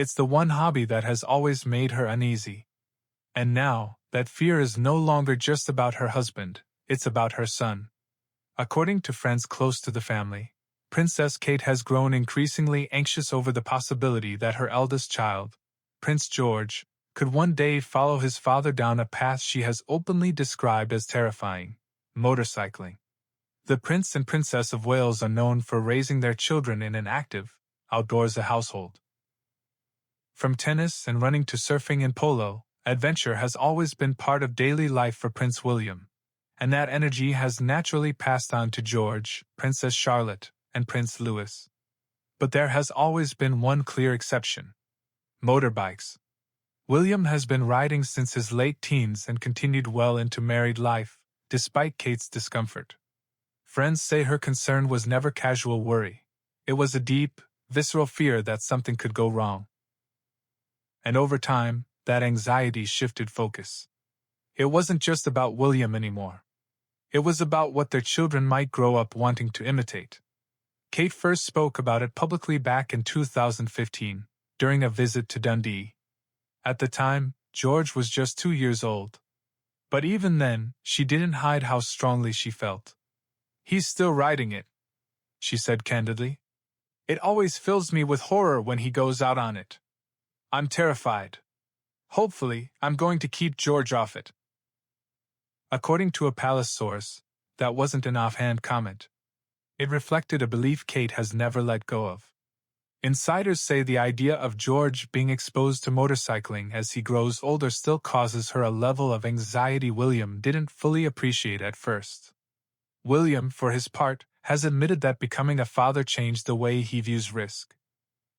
It's the one hobby that has always made her uneasy. And now, that fear is no longer just about her husband, it's about her son. According to friends close to the family, Princess Kate has grown increasingly anxious over the possibility that her eldest child, Prince George, could one day follow his father down a path she has openly described as terrifying: motorcycling. The Prince and Princess of Wales are known for raising their children in an active, outdoorsy household. From tennis and running to surfing and polo, adventure has always been part of daily life for Prince William, and that energy has naturally passed on to George, Princess Charlotte, and Prince Louis. But there has always been one clear exception: motorbikes. William has been riding since his late teens and continued well into married life, despite Kate's discomfort. Friends say her concern was never casual worry. It was a deep, visceral fear that something could go wrong. And over time, that anxiety shifted focus. It wasn't just about William anymore. It was about what their children might grow up wanting to imitate. Kate first spoke about it publicly back in 2015, during a visit to Dundee. At the time, George was just 2 years old. But even then, she didn't hide how strongly she felt. "He's still riding it," she said candidly. "It always fills me with horror when he goes out on it. I'm terrified. Hopefully, I'm going to keep George off it." According to a palace source, that wasn't an offhand comment. It reflected a belief Kate has never let go of. Insiders say the idea of George being exposed to motorcycling as he grows older still causes her a level of anxiety William didn't fully appreciate at first. William, for his part, has admitted that becoming a father changed the way he views risk.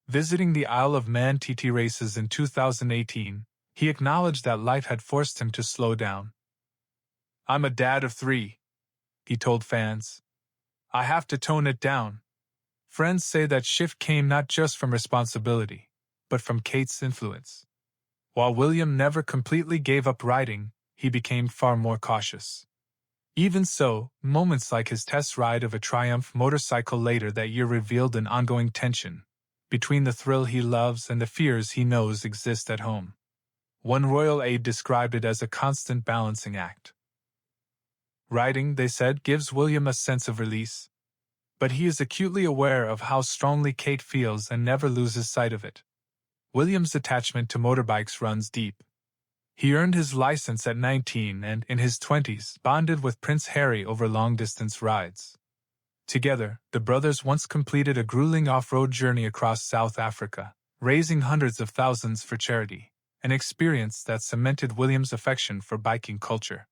Visiting the Isle of Man TT races in 2018, he acknowledged that life had forced him to slow down. "I'm a dad of 3, he told fans. "I have to tone it down." Friends say that shift came not just from responsibility, but from Kate's influence. While William never completely gave up riding, he became far more cautious. Even so, moments like his test ride of a Triumph motorcycle later that year revealed an ongoing tension between the thrill he loves and the fears he knows exist at home. One royal aide described it as a constant balancing act. Riding, they said, gives William a sense of release, but he is acutely aware of how strongly Kate feels and never loses sight of it. William's attachment to motorbikes runs deep. He earned his license at 19 and, in his 20s, bonded with Prince Harry over long-distance rides. Together, the brothers once completed a grueling off-road journey across South Africa, raising hundreds of thousands for charity, an experience that cemented William's affection for biking culture.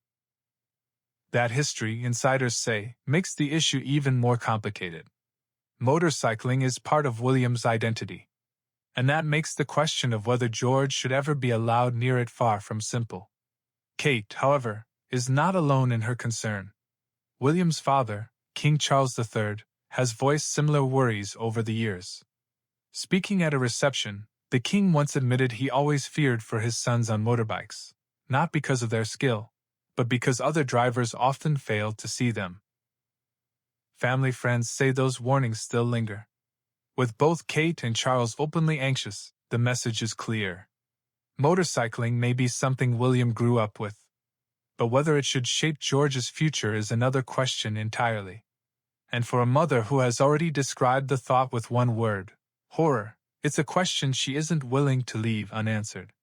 That history, insiders say, makes the issue even more complicated. Motorcycling is part of William's identity, and that makes the question of whether George should ever be allowed near it far from simple. Kate, however, is not alone in her concern. William's father, King Charles III, has voiced similar worries over the years. Speaking at a reception, the king once admitted he always feared for his sons on motorbikes, not because of their skill, but because other drivers often failed to see them. Family friends say those warnings still linger. With both Kate and Charles openly anxious, the message is clear. Motorcycling may be something William grew up with, but whether it should shape George's future is another question entirely. And for a mother who has already described the thought with one word, horror, it's a question she isn't willing to leave unanswered.